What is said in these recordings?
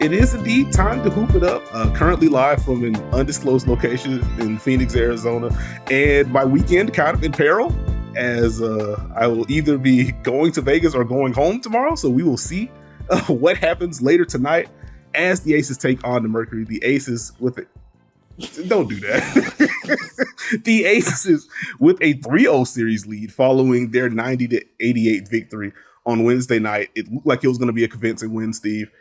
It is indeed time to hoop it up. Currently live from an undisclosed location in Phoenix, Arizona. And my weekend kind of in peril as I will either be going to Vegas or going home tomorrow. So we will see what happens later tonight as the Aces take on the Mercury. The Aces with it. Don't do that. The Aces with a 3-0 series lead following their 90-88 victory on Wednesday night. It looked like it was going to be a convincing win, Steve.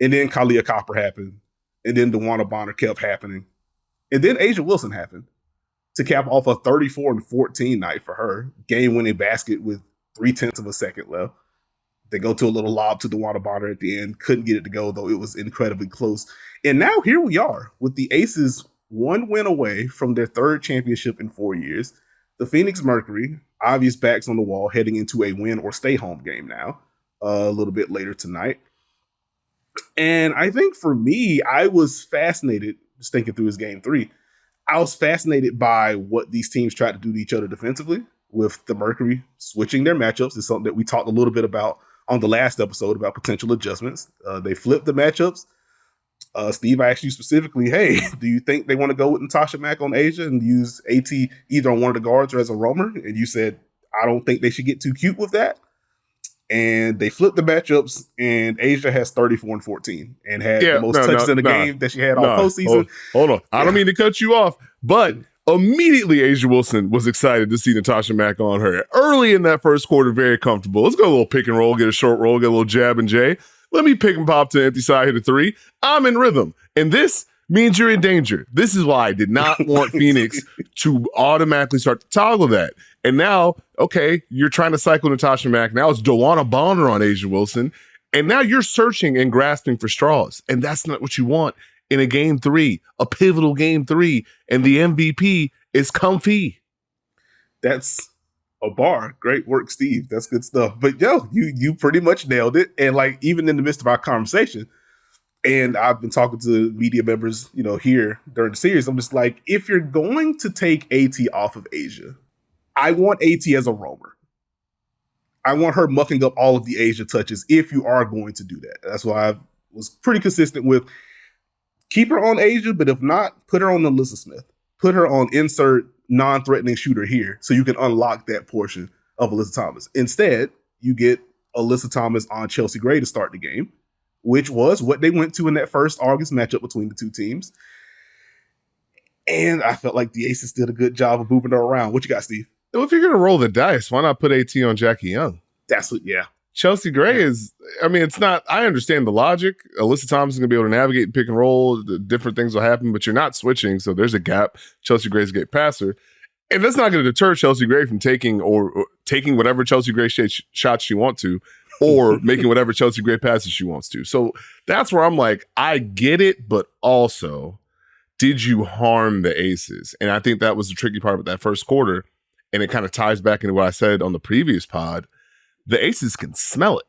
And then Kalia Copper happened. And then DeWanna Bonner kept happening. And then A'ja Wilson happened to cap off a 34-14 night for her. Game-winning basket with 0.3 of a second left. They go to a little lob to DeWanna Bonner at the end. Couldn't get it to go, though it was incredibly close. And now here we are with the Aces one win away from their third championship in 4 years. The Phoenix Mercury, obvious backs on the wall, heading into a win or stay home game now, a little bit later tonight. And I think for me, I was fascinated, just thinking through his game 3, I was fascinated by what these teams tried to do to each other defensively, with the Mercury switching their matchups. It's something that we talked a little bit about on the last episode about potential adjustments. They flipped the matchups. Steve, I asked you specifically, hey, do you think they want to go with Natasha Mack on A'ja and use AT either on one of the guards or as a roamer? And you said, I don't think they should get too cute with that. And they flipped the matchups, and A'ja has 34-14 and had the most touches in the game that she had all postseason. Hold on. I don't mean to cut you off, but immediately A'ja Wilson was excited to see Natasha Mack on her. Early in that first quarter, very comfortable. Let's go a little pick and roll, get a short roll, get a little jab and J. Let me pick and pop to empty side, hit a 3. I'm in rhythm. And this means you're in danger. This is why I did not want Phoenix to automatically start to toggle that. And now, okay, you're trying to cycle Natasha Mack. Now it's DeWanna Bonner on A'ja Wilson. And now you're searching and grasping for straws. And that's not what you want in a game 3, a pivotal game 3. And the MVP is comfy. That's a bar. Great work, Steve. That's good stuff. But yo, you pretty much nailed it. And like, even in the midst of our conversation, and I've been talking to media members, here during the series, I'm just like, if you're going to take AT off of A'ja, I want AT as a roamer. I want her mucking up all of the A'ja touches if you are going to do that. That's why I was pretty consistent with keep her on A'ja, but if not, put her on Alyssa Smith. Put her on insert non-threatening shooter here so you can unlock that portion of Alyssa Thomas. Instead, you get Alyssa Thomas on Chelsea Gray to start the game, which was what they went to in that first August matchup between the two teams. And I felt like the Aces did a good job of moving her around. What you got, Steve? Well, if you're going to roll the dice, why not put AT on Jackie Young? That's what, yeah. Chelsea Gray is, it's not, I understand the logic. Alyssa Thomas is going to be able to navigate and pick and roll. The different things will happen, but you're not switching, so there's a gap. Chelsea Gray's a great passer. And that's not going to deter Chelsea Gray from taking or taking whatever Chelsea Gray shots she wants to, or making whatever Chelsea Gray passes she wants to. So that's where I'm like, I get it, but also, did you harm the Aces? And I think that was the tricky part of that first quarter. And it kind of ties back into what I said on the previous pod. The Aces can smell it.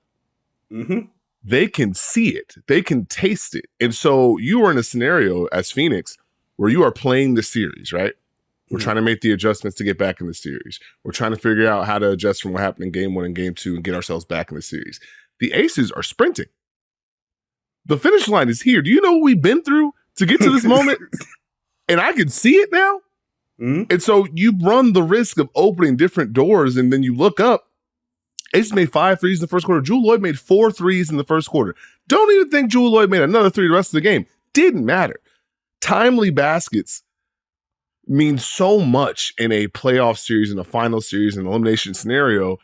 Mm-hmm. They can see it. They can taste it. And so you are in a scenario as Phoenix where you are playing the series, right? We're trying to make the adjustments to get back in the series. We're trying to figure out how to adjust from what happened in game 1 and game 2 and get ourselves back in the series. The Aces are sprinting. The finish line is here. Do you know what we've been through to get to this moment? And I can see it now. Mm-hmm. And so you run the risk of opening different doors, and then you look up. Aces made 5 threes in the first quarter. Jewel Lloyd made 4 threes in the first quarter. Don't even think Jewel Lloyd made another 3 the rest of the game. Didn't matter. Timely baskets mean so much in a playoff series, in a final series, in an elimination scenario,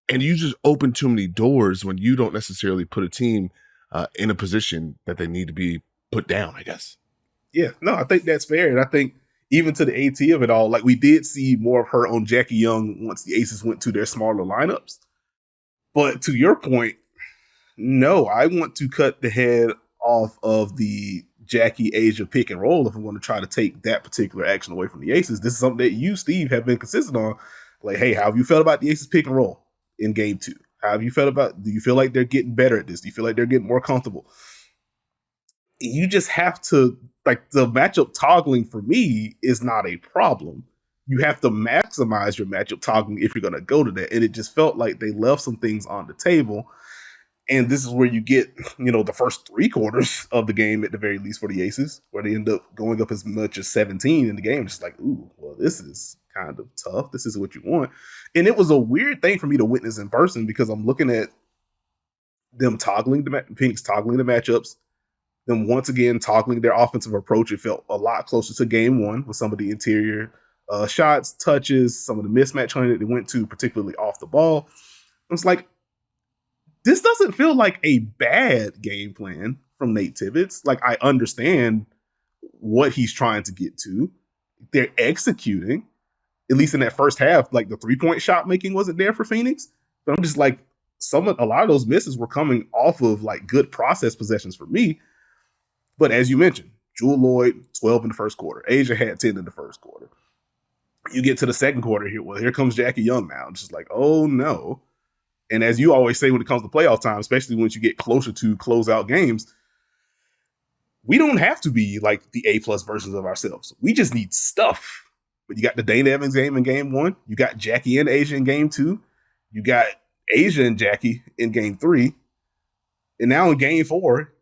and you just open too many doors when you don't necessarily put a team in a position that they need to be put down, I guess. Yeah, no, I think that's fair. And I think even to the AT of it all, like we did see more of her on Jackie Young once the Aces went to their smaller lineups. But to your point, no, I want to cut the head off of the Jackie A'ja pick and roll if we want to try to take that particular action away from the Aces. This is something that you, Steve, have been consistent on. Like, hey, how have you felt about the Aces pick and roll in game 2? How have you felt about, do you feel like they're getting better at this? Do you feel like they're getting more comfortable? You just have to, like, the matchup toggling for me is not a problem. You have to maximize your matchup toggling if you're going to go to that. And it just felt like they left some things on the table. And this is where you get, the first 3 quarters of the game at the very least for the Aces, where they end up going up as much as 17 in the game. It's like, ooh, well, this is kind of tough. This is what you want. And it was a weird thing for me to witness in person because I'm looking at them Phoenix toggling the matchups, them once again toggling their offensive approach. It felt a lot closer to game one with some of the interior shots, touches, some of the mismatch hunting that they went to, particularly off the ball. It's like, this doesn't feel like a bad game plan from Nate Tibbetts. Like, I understand what he's trying to get to. They're executing, at least in that first half. Like, the 3-point shot making wasn't there for Phoenix. But I'm just like, a lot of those misses were coming off of like good process possessions for me. But as you mentioned, Jewel Lloyd, 12 in the first quarter. Asia had 10 in the first quarter. You get to the second quarter here. Well, here comes Jackie Young now. Just like, oh no. And as you always say when it comes to playoff time, especially once you get closer to closeout games, we don't have to be like the A-plus versions of ourselves. We just need stuff. But you got the Dane Evans game in game one. You got Jackie and Asia in game two. You got Asia and Jackie in game three. And now in game four,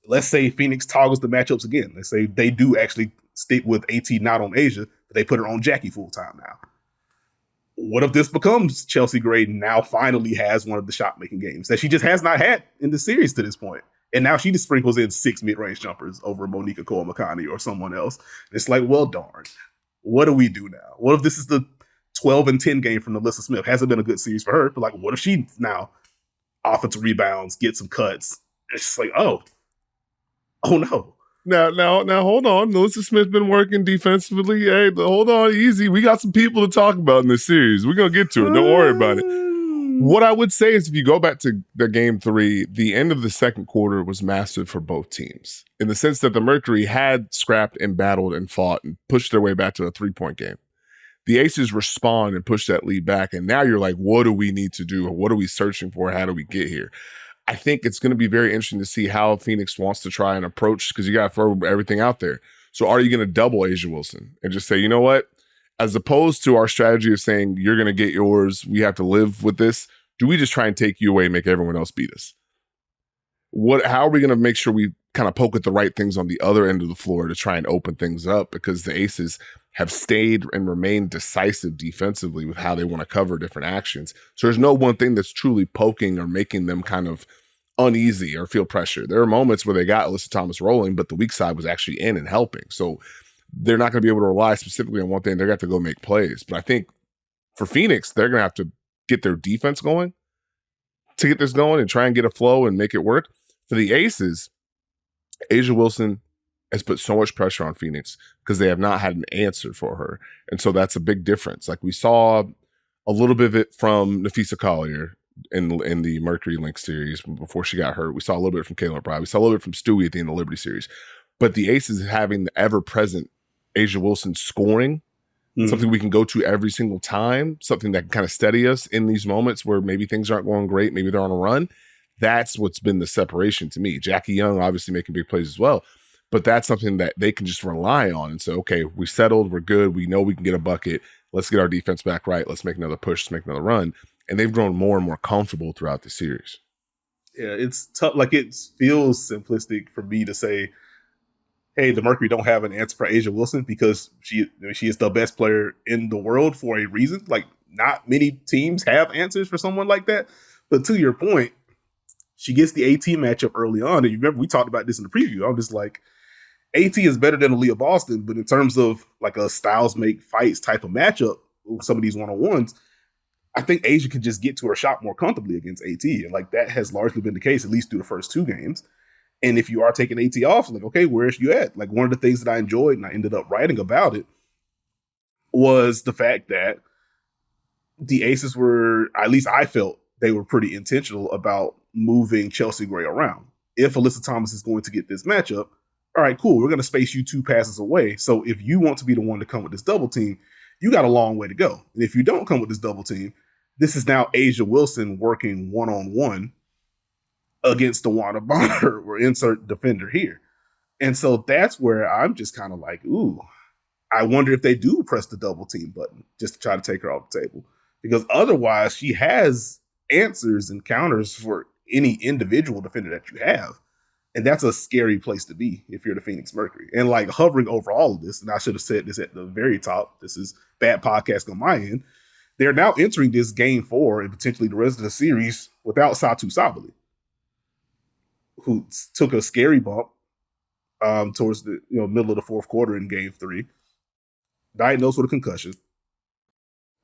let's say Phoenix toggles the matchups again. Let's say they do actually stick with AT not on Asia, but they put her on Jackie full time now. What if this becomes Chelsea Gray now finally has one of the shot making games that she just has not had in the series to this point? And now she just sprinkles in 6 mid-range jumpers over Monica Koamakani or someone else. It's like, well, darn. What do we do now? What if this is the 12-10 game from Alyssa Smith? Hasn't been a good series for her, but like, what if she now offensive rebounds, get some cuts? It's just like, oh no. Now, hold on. Melissa Smith been working defensively. Hey, hold on, easy. We got some people to talk about in this series. We're gonna get to it. Don't worry about it. What I would say is, if you go back to the game three, the end of the second quarter was massive for both teams in the sense that the Mercury had scrapped and battled and fought and pushed their way back to a 3-point game. The Aces respond and push that lead back, and now you're like, what do we need to do? What are we searching for? How do we get here? I think it's going to be very interesting to see how Phoenix wants to try and approach, because you got to throw everything out there. So are you going to double Asia Wilson and just say, you know what? As opposed to our strategy of saying, you're going to get yours, we have to live with this, do we just try and take you away and make everyone else beat us? How are we going to make sure we kind of poke at the right things on the other end of the floor to try and open things up? Because the Aces have stayed and remained decisive defensively with how they want to cover different actions. So there's no one thing that's truly poking or making them kind of uneasy or feel pressure. There are moments where they got Alyssa Thomas rolling, but the weak side was actually in and helping. So they're not going to be able to rely specifically on one thing. They're going to have to go make plays. But I think for Phoenix, they're going to have to get their defense going to get this going and try and get a flow and make it work. For the Aces, Asia Wilson has put so much pressure on Phoenix because they have not had an answer for her. And so that's a big difference. Like, we saw a little bit of it from Nafisa Collier in the Mercury Link series before she got hurt. We saw a little bit from Kayla Bride. We saw a little bit from Stewie at the end of the Liberty series. But the Aces having the ever-present Asia Wilson scoring, something we can go to every single time, something that can kind of steady us in these moments where maybe things aren't going great, maybe they're on a run. That's what's been the separation to me. Jackie Young obviously making big plays as well, but that's something that they can just rely on and say, okay, we settled, we're good, we know we can get a bucket, let's get our defense back right, let's make another push, let's make another run. And they've grown more and more comfortable throughout the series. Yeah, it's tough. Like, it feels simplistic for me to say, hey, the Mercury don't have an answer for Asia Wilson because she is the best player in the world for a reason. Like, not many teams have answers for someone like that. But to your point, she gets the AT matchup early on. And you remember we talked about this in the preview. I'm just like, AT is better than Aaliyah Boston, but in terms of like a styles make fights type of matchup, some of these one-on-ones, I think Asia can just get to her shot more comfortably against AT. And like, that has largely been the case, at least through the first 2 games. And if you are taking AT off, like, okay, where's you at? Like, one of the things that I enjoyed, and I ended up writing about it, was the fact that the Aces were, at least I felt, they were pretty intentional about moving Chelsea Gray around. If Alyssa Thomas is going to get this matchup, all right, cool, we're going to space you 2 passes away. So if you want to be the one to come with this double team, you got a long way to go. And if you don't come with this double team, this is now Asia Wilson working one-on-one against DeWanna Bonner or insert defender here. And so that's where I'm just kind of like, ooh, I wonder if they do press the double team button just to try to take her off the table. Because otherwise, she has answers and counters for any individual defender that you have. And that's a scary place to be if you're the Phoenix Mercury. And like hovering over all of this, and I should have said this at the very top, this is bad podcast on my end. They're now entering this game 4 and potentially the rest of the series without Satu Sabally, who took a scary bump towards the middle of the fourth quarter in game 3, diagnosed with a concussion.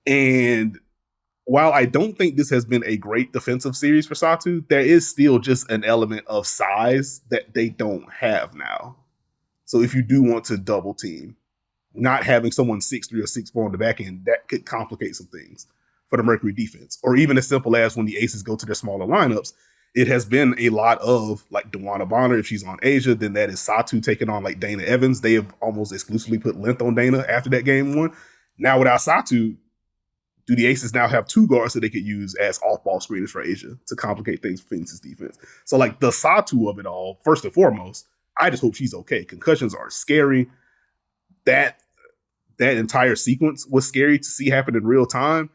And while I don't think this has been a great defensive series for Satu, there is still just an element of size that they don't have now. So if you do want to double team, not having someone 6'3" or 6'4" on the back end, that could complicate some things for the Mercury defense. Or even as simple as when the Aces go to their smaller lineups, it has been a lot of like Dewana Bonner, if she's on Asia, then that is Satu taking on like Dana Evans. They have almost exclusively put length on Dana after that game 1. Now without Satu, do the Aces now have 2 guards that they could use as off-ball screeners for Asia to complicate things for Phoenix's defense? So like the Satu of it all, first and foremost, I just hope she's okay. Concussions are scary. That entire sequence was scary to see happen in real time.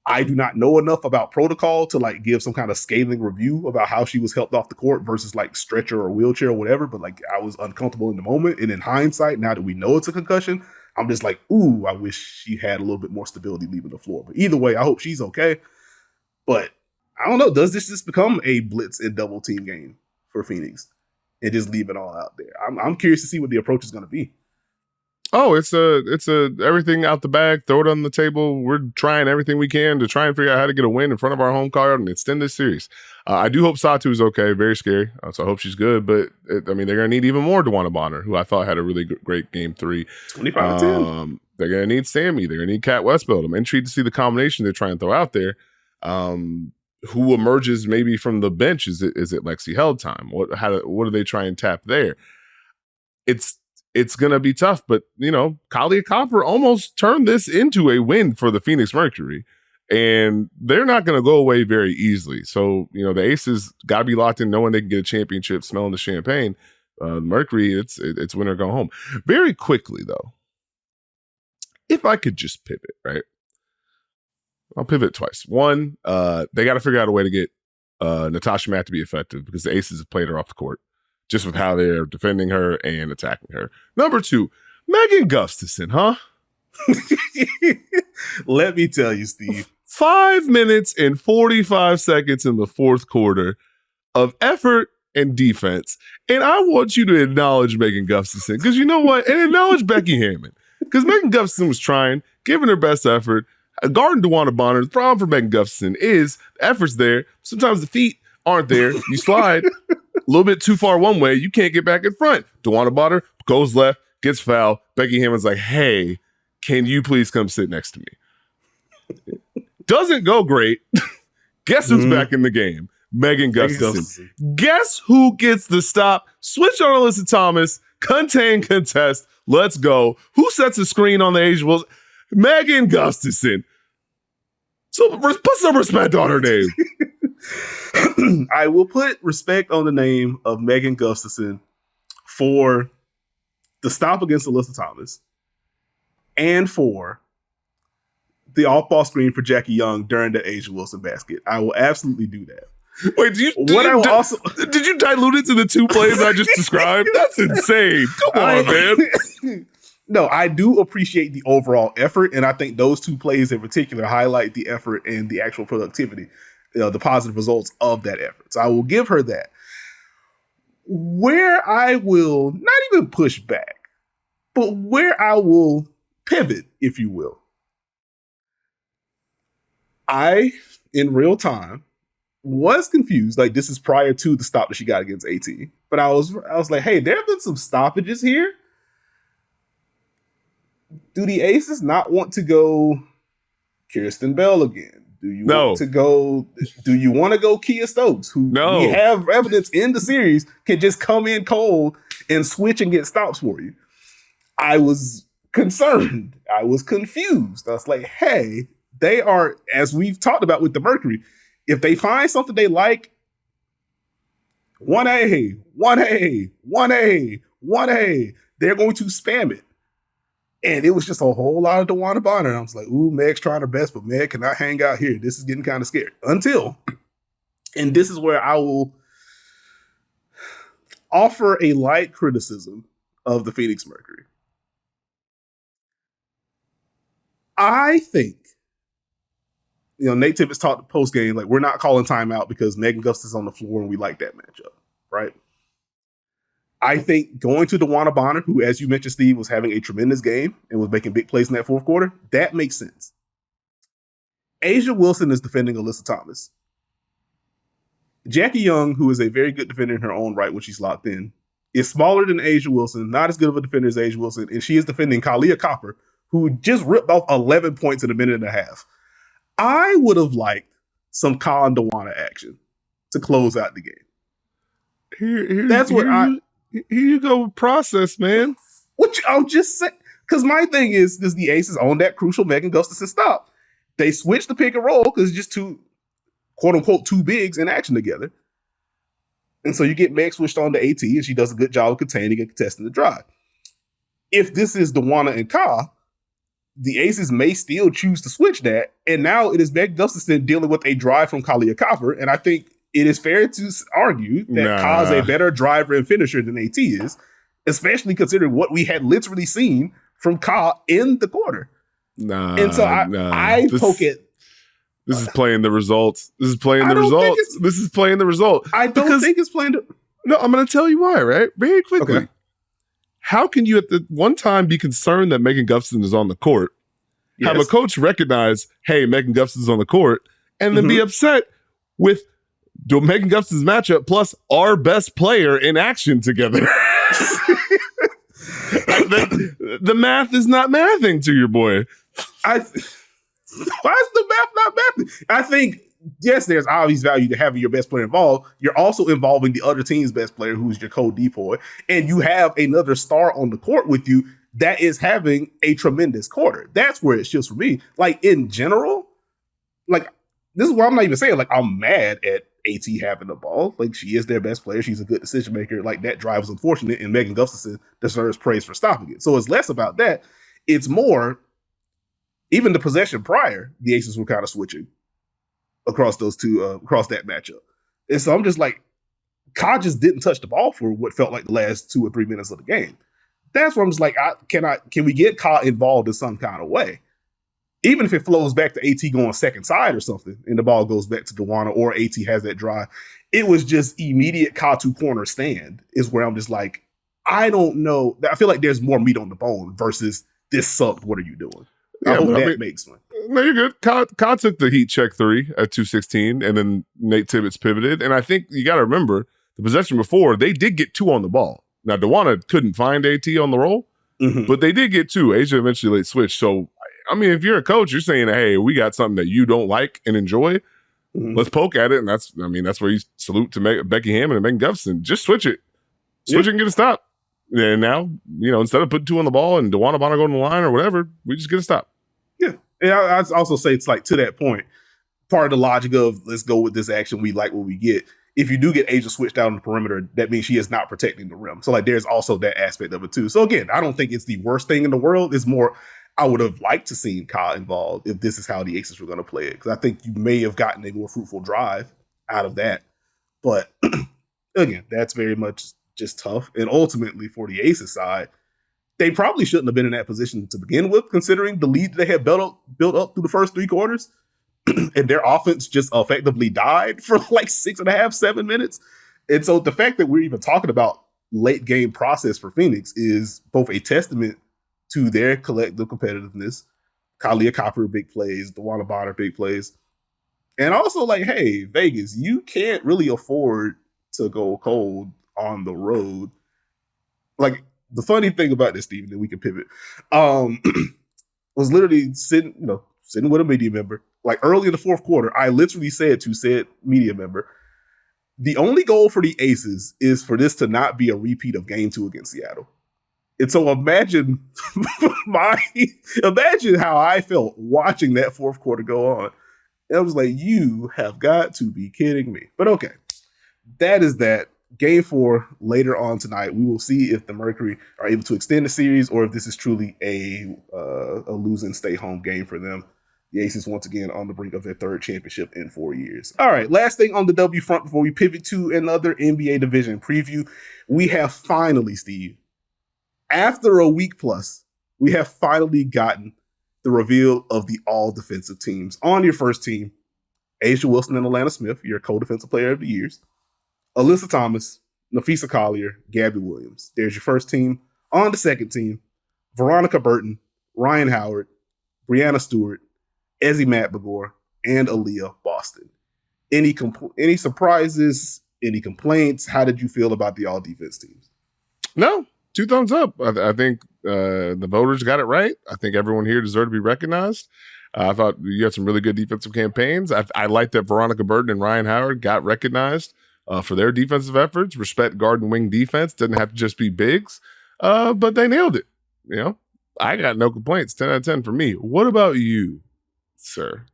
I do not know enough about protocol to like give some kind of scathing review about how she was helped off the court versus like stretcher or wheelchair or whatever, but like I was uncomfortable in the moment. And in hindsight, now that we know it's a concussion, I'm just like, ooh, I wish she had a little bit more stability leaving the floor. But either way, I hope she's okay. But I don't know, does this just become a blitz and double team game for Phoenix and just leave it all out there? I'm curious to see what the approach is going to be. Oh, it's a everything out the bag, throw it on the table. We're trying everything we can to try and figure out how to get a win in front of our home crowd and extend this series. I do hope Satu is okay. Very scary. So I hope she's good. But they're going to need even more Dewana Bonner, who I thought had a really great game 3. 25-10. They're going to need Sammy. They're going to need Kat Westbeld. I'm intrigued to see the combination they're trying to throw out there. Who emerges maybe from the bench? Is it Lexi Held time? What do they try and tap there? It's going to be tough, but, Kalia Copper almost turned this into a win for the Phoenix Mercury, and they're not going to go away very easily. So, the Aces got to be locked in knowing they can get a championship, smelling the champagne. Mercury, it's win or go home. Very quickly, though, if I could just pivot, right? I'll pivot twice. One, they got to figure out a way to get Natasha Mack to be effective because the Aces have played her off the court, just with how they're defending her and attacking her. Number 2, Megan Gustafson, huh? Let me tell you, Steve. 5 minutes and 45 seconds in the fourth quarter of effort and defense. And I want you to acknowledge Megan Gustafson, because you know what? And acknowledge Becky Hammond. Because Megan Gustafson was trying, giving her best effort. Guarding Dewana Bonner. The problem for Megan Gustafson is the effort's there. Sometimes the feet aren't there. You slide a little bit too far one way, you can't get back in front. Dewana Bonner goes left, gets fouled. Becky Hammond's like, hey, can you please come sit next to me? Doesn't go great. Guess who's back in the game? Megan Gustafson. Guess who gets the stop? Switch on Alyssa Thomas. Contain, contest. Let's go. Who sets a screen on the Asia Wolves? Megan Gustafson. So put some respect on her name. I will put respect on the name of Megan Gustafson for the stop against Alyssa Thomas and for the off-ball screen for Jackie Young during the Asia Wilson basket. I will absolutely do that. Wait, did you dilute it to the 2 plays I just described? That's insane. Come on, man. No, I do appreciate the overall effort, and I think those 2 plays in particular highlight the effort and the actual productivity, the positive results of that effort. So I will give her that. Where I will not even push back, but where I will pivot, if you will. I, in real time, was confused. Like, this is prior to the stop that she got against AT. But I was like, hey, there have been some stoppages here. Do the Aces not want to go Kirsten Bell again? Do you want to go Kia Stokes, who we have evidence in the series can just come in cold and switch and get stops for you? I was concerned. I was confused. I was like, hey, they are, as we've talked about with the Mercury, if they find something they like, 1A, 1A, 1A, 1A, they're going to spam it. And it was just a whole lot of Dewana Bonner. And I was like, ooh, Meg's trying her best, but Meg cannot hang out here. This is getting kind of scary. Until And this is where I will offer a light criticism of the Phoenix Mercury. I think, Nate Tibbetts talked post game, like, we're not calling timeout because Megan Gustafson's on the floor and we like that matchup, right? I think going to DeWanna Bonner, who, as you mentioned, Steve, was having a tremendous game and was making big plays in that fourth quarter, that makes sense. A'ja Wilson is defending Alyssa Thomas. Jackie Young, who is a very good defender in her own right when she's locked in, is smaller than A'ja Wilson, not as good of a defender as A'ja Wilson, and she is defending Kalia Copper, who just ripped off 11 points in a minute and a half. I would have liked some Ka and DeWanna action to close out the game. Here you go with process, man. Which I'm just saying, because my thing is the Aces on that crucial Megan Gustafson stop. They switched the pick and roll because it's just two, quote unquote, two bigs in action together. And so you get Meg switched on to AT, and she does a good job of containing and contesting the drive. If this is DeWanna and Ka, the Aces may still choose to switch that. And now it is Meg Gustafson dealing with a drive from Kalia Copper. And I think it is fair to argue that Ka is a better driver and finisher than AT is, especially considering what we had literally seen from Ka in the quarter. And so I poke it. This is playing the results. This is playing the result. I don't think it's playing. No, I'm going to tell you why, right? Very quickly. Okay. How can you at the one time be concerned that Megan Gustafson is on the court, have a coach recognize, hey, Megan Gustafson's on the court, and then be upset with Megan Gustafson's matchup plus our best player in action together? The math is not mathing to your boy. Why is the math not mathing? I think, yes, there's obvious value to having your best player involved. You're also involving the other team's best player, who's your co-depoy, and you have another star on the court with you that is having a tremendous quarter. That's where it shifts for me. Like, in general, like, this is why I'm not even saying, like, I'm mad at AT having the ball. Like, she is their best player. She's a good decision maker. Like, that drive was unfortunate, and Megan Gustafson deserves praise for stopping it. So it's less about that. It's more, even the possession prior, the Aces were kind of switching across those two, across that matchup. And so I'm just like, Ka just didn't touch the ball for what felt like the last 2 or 3 minutes of the game. That's where I'm just like, can we get Ka involved in some kind of way? Even if it flows back to AT going second side or something, and the ball goes back to DeWanna, or AT has that drive. It was just immediate Ka to corner stand is where I'm just like, I don't know. I feel like there's more meat on the bone versus this sucked. What are you doing? I hope that makes one. No, you're good. Ka took the heat check 3 at 2:16, and then Nate Tibbetts pivoted. And I think you got to remember the possession before, they did get 2 on the ball. Now, DeWanna couldn't find AT on the roll, but they did get 2. A'ja eventually late switch. So, I mean, if you're a coach, you're saying, hey, we got something that you don't like and enjoy. Let's poke at it. And that's where you salute to Becky Hammond and Megan Gustafson. Just switch it. Switch it and get a stop. And now, instead of putting 2 on the ball and DeWanna Bonner going to the line or whatever, we just get a stop. Yeah. And I'd also say it's like, to that point, part of the logic of let's go with this action, we like what we get. If you do get A'ja switched out on the perimeter, that means she is not protecting the rim. So, like, there's also that aspect of it too. So again, I don't think it's the worst thing in the world. It's more, I would have liked to see Ka involved if this is how the Aces were going to play it. Because I think you may have gotten a more fruitful drive out of that. But again, that's very much just tough. And ultimately, for the Aces side, they probably shouldn't have been in that position to begin with, considering the lead they had built up through the first 3 quarters. And their offense just effectively died for like 6.5, 7 minutes. And so the fact that we're even talking about late game process for Phoenix is both a testament to their collective competitiveness. Kalia Copper, big plays, DeWanna Bonner, big plays. And also, like, hey, Vegas, you can't really afford to go cold on the road. Like, the funny thing about this, Steven, that we can pivot, was literally sitting with a media member. Like, early in the fourth quarter, I literally said to said media member, the only goal for the Aces is for this to not be a repeat of Game 2 against Seattle. And so imagine how I felt watching that fourth quarter go on. And I was like, you have got to be kidding me. But okay, that is that. Game 4 later on tonight. We will see if the Mercury are able to extend the series or if this is truly a lose and stay home game for them. The Aces once again on the brink of their third championship in 4 years. All right, last thing on the W front before we pivot to another NBA division preview. We have finally, Steve, after a week plus, we have finally gotten the reveal of the all defensive teams. On your first team, A'ja Wilson and Alana Smith, your co-defensive player of the years. Alyssa Thomas, Nafisa Collier, Gabby Williams. There's your first team. On the second team, Veronica Burton, Ryan Howard, Brianna Stewart, Ezzy Matbagor, and Aaliyah Boston. Any surprises? Any complaints? How did you feel about the all defense teams? No, 2 thumbs up. I think the voters got it right. I think everyone here deserved to be recognized. I thought you had some really good defensive campaigns. I like that Veronica Burton and Ryan Howard got recognized for their defensive efforts. Respect guard and wing defense. Doesn't have to just be bigs, but they nailed it. You know, I got no complaints. 10 out of 10 for me. What about you, sir?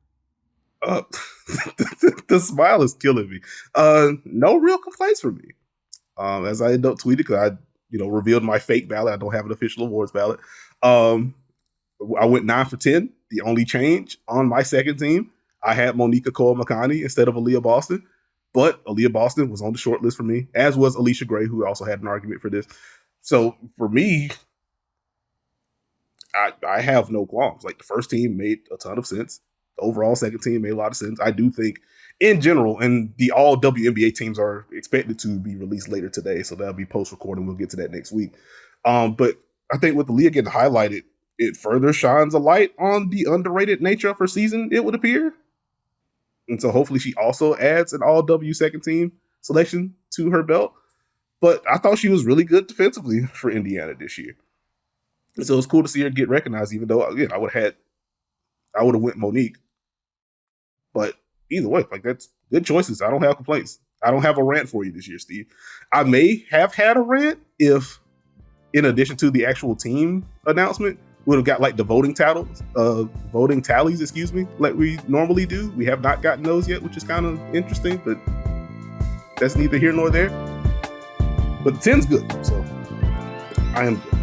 The smile is killing me. No real complaints from me. As I end up tweeting, because I revealed my fake ballot. I don't have an official awards ballot. I went 9 for 10. The only change on my second team, I had Monika Cole-Makani instead of Aaliyah Boston, but Aaliyah Boston was on the short list for me, as was Alicia Gray, who also had an argument for this. So for me, I have no qualms. Like, the first team made a ton of sense. The overall second team made a lot of sense. I do think, in general, and the all WNBA teams are expected to be released later today, so that'll be post-recording. We'll get to that next week. But I think with Aaliyah getting highlighted, it further shines a light on the underrated nature of her season, it would appear. And so hopefully she also adds an all W second team selection to her belt. But I thought she was really good defensively for Indiana this year. And so it's cool to see her get recognized, even though, again, I would have went Monique. But either way, like, that's good choices. I don't have complaints. I don't have a rant for you this year, Steve. I may have had a rant if, in addition to the actual team announcement, we would have got like the voting tallies, like we normally do. We have not gotten those yet, which is kind of interesting, but that's neither here nor there. But the 10's good, so I am good.